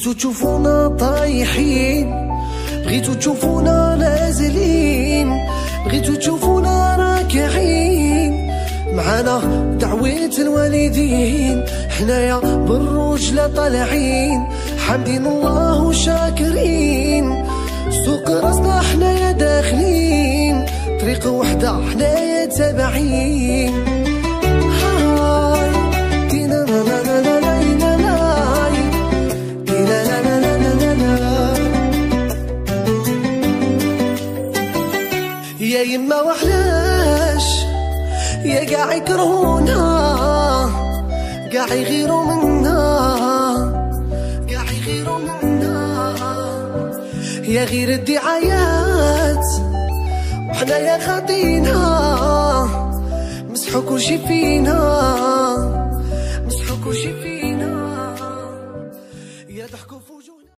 بغيتو تشوفونا طايحين، بغيتو تشوفونا نازلين، بغيتو تشوفونا راكعين معانا دعوة الوالدين، حنايا بالرجلة طالعين حامدين الله وشاكرين، سوق راسنا حنايا داخلين، طريق وحدة حنايا تابعين. يا يما وعلاش يا قاع يكرهونا، قاع يغيروا منا، قاع يغيروا منا، يا غير الدعايات وحنايا خاطينا، مسحوا كلشي فينا، مسحوا كلشي فينا، يا ضحكوا في وجوهنا.